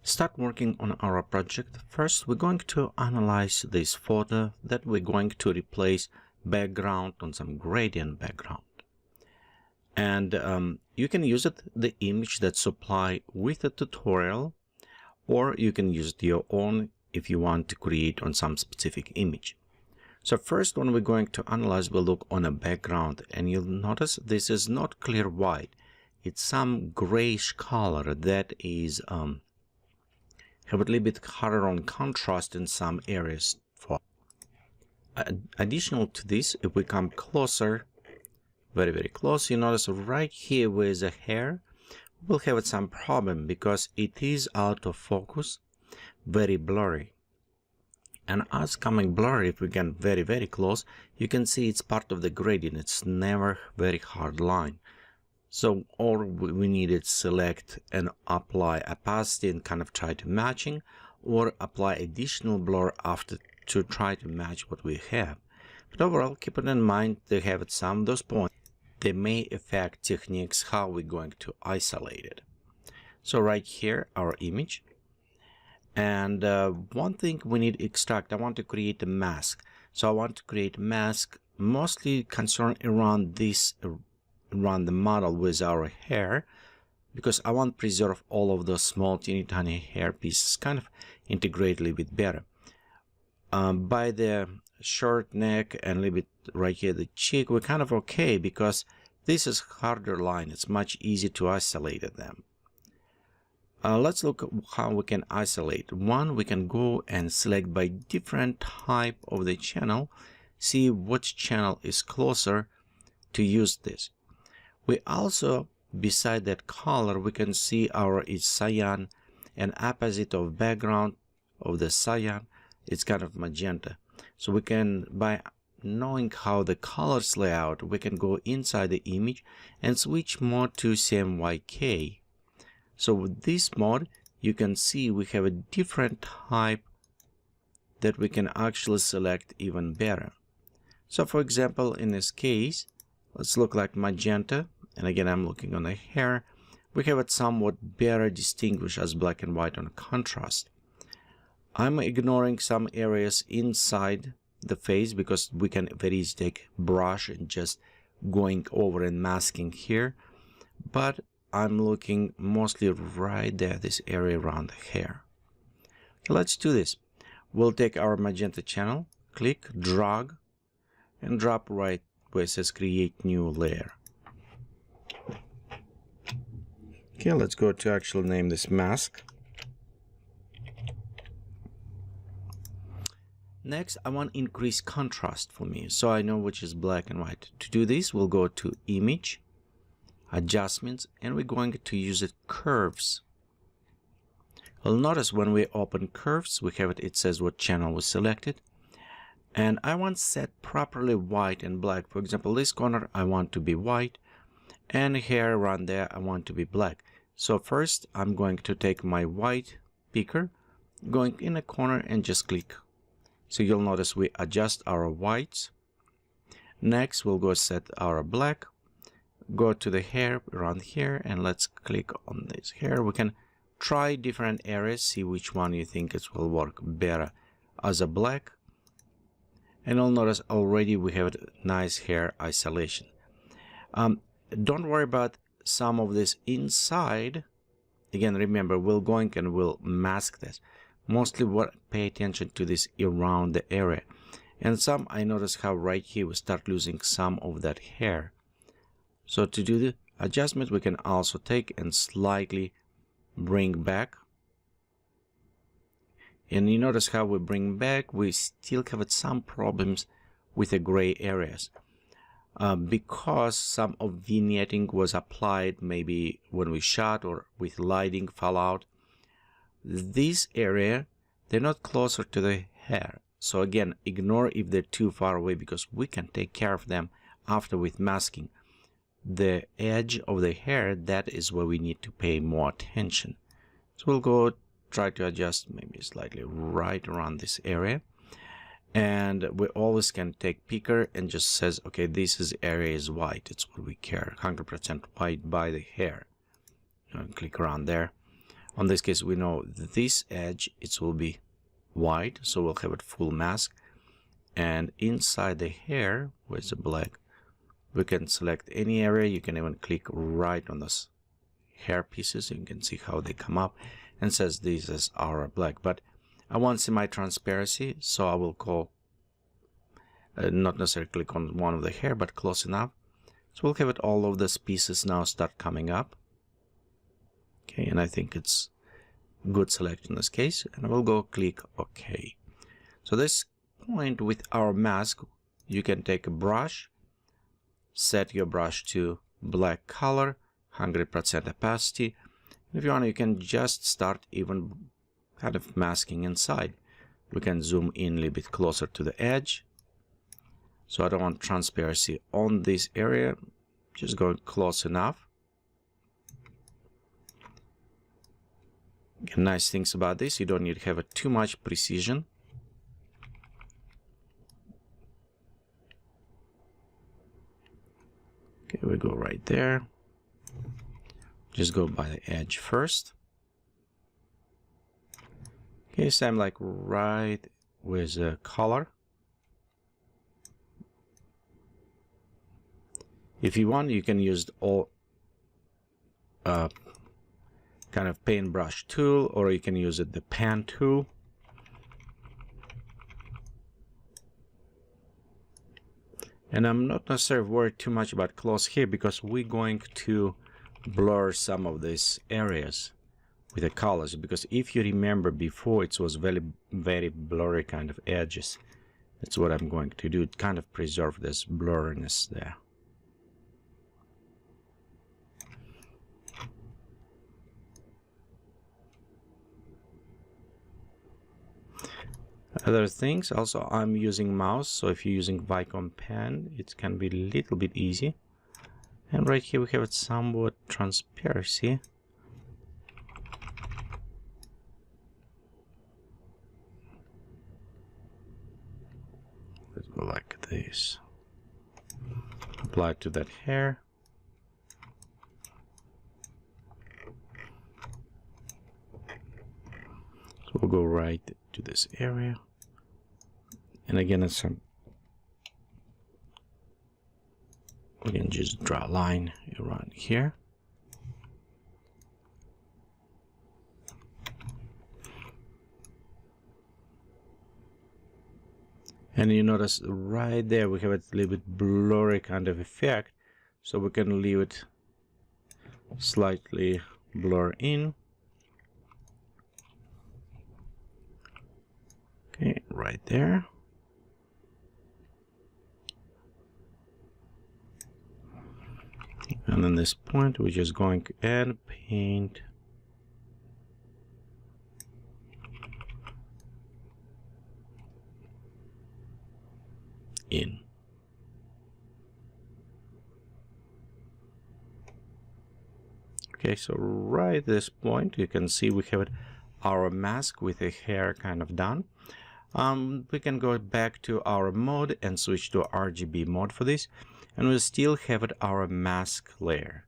start working on our project, first we're going to analyze this photo that we're going to replace background on some gradient background. And you can use the image that's supplied with a tutorial, or you can use your own if you want to create on some specific image. So first one we're going to analyze will look on a background, and you'll notice this is not clear white. It's some grayish color that is have a little bit harder on contrast in some areas. Additional to this, if we come closer, very close, you notice right here where the hair will have some problem because it is out of focus, very blurry. And as coming blurry, if we get very close, you can see it's part of the gradient. It's never very hard line. So all we need is select and apply opacity and kind of try to matching, or apply additional blur after to try to match what we have. But overall, keep it in mind, they have some of those points. They may affect techniques how we're going to isolate it. So right here, our image. And one thing we need to extract, I want to create a mask. So I want to create a mask mostly concerned around this, around the model with our hair, because I want to preserve all of those small teeny tiny hair pieces, kind of integrate a little bit better. By the short neck and a little bit right here, the cheek, we're kind of okay because this is harder line. It's much easier to isolate them. Let's look how we can isolate. One, we can go and select by different type of the channel, see which channel is closer to use this. We also, beside that color, we can see our is cyan, and opposite of background of the cyan, it's kind of magenta. So we can, by knowing how the colors lay out, we can go inside the image and switch mode to CMYK. So with this mode, you can see we have a different type that we can actually select even better. So for example, in this case, let's look like magenta. And again, I'm looking on the hair. We have it somewhat better distinguished as black and white on contrast. I'm ignoring some areas inside the face because we can very easily take brush and just going over and masking here. But I'm looking mostly right there, this area around the hair. Okay, let's do this. We'll take our magenta channel, click, drag, and drop right where it says create new layer. Okay, let's go to actually name this mask. Next, I want increase contrast for me, so I know which is black and white. To do this, we'll go to image, adjustments, and we're going to use it curves. You'll notice when we open curves, we have it says what channel was selected. And I want set properly white and black. For example, this corner I want to be white, and here around there I want to be black. So first I'm going to take my white picker, going in a corner and just click. So you'll notice we adjust our whites. Next we'll go set our black, go to the hair around here, and let's click on this hair. We can try different areas, see which one you think it will work better as a black. And you'll notice already we have nice hair isolation. Don't worry about some of this inside. Again, remember, we'll going and we'll mask this. Mostly pay attention to this around the area. And some, I notice how right here we start losing some of that hair. So to do the adjustment, we can also take and slightly bring back. And you notice how we bring back, we still have some problems with the gray areas. Because some of vignetting was applied maybe when we shot or with lighting fell out. This area, they're not closer to the hair. So again, ignore if they're too far away because we can take care of them after with masking. The edge of the hair, that is where we need to pay more attention. So we'll go try to adjust maybe slightly right around this area. And we always can take picker and just says, okay, this is area is white. It's what we care, 100% white by the hair. And click around there. On this case, we know this edge, it will be white, so we'll have it full mask. And inside the hair with the black, we can select any area. You can even click right on those hair pieces. You can see how they come up, and says this is our black. But I want semi-transparency, so I will call not necessarily click on one of the hair, but close enough. So we'll have it, all of these pieces now start coming up. Okay, and I think it's good select in this case, and I will go click OK. So this point with our mask, you can take a brush, set your brush to black color, 100% opacity. If you want, you can just start even kind of masking inside. We can zoom in a little bit closer to the edge. So I don't want transparency on this area, just going close enough. Again, nice things about this, you don't need to have too much precision. Okay, we go right there. Just go by the edge first. Okay, so I'm like right with the color. If you want, you can use all kind of paintbrush tool, or you can use the pen tool. And I'm not necessarily worried too much about close here, because we're going to blur some of these areas with the colors. Because if you remember before, it was very blurry kind of edges. That's what I'm going to do, kind of preserve this blurriness there. Other things, also I'm using mouse, so if you're using Wacom pen, it can be a little bit easy. And right here we have it somewhat transparency. Let's go like this. Apply it to that hair. So we'll go right to this area. And again, it's we can just draw a line around here. And you notice right there we have a little bit blurry kind of effect, so we can leave it slightly blur in. Okay, right there. And then this point, we're just going to add paint in. Okay, so right at this point, you can see we have our mask with the hair kind of done. We can go back to our mode and switch to RGB mode for this, and we'll still have our mask layer.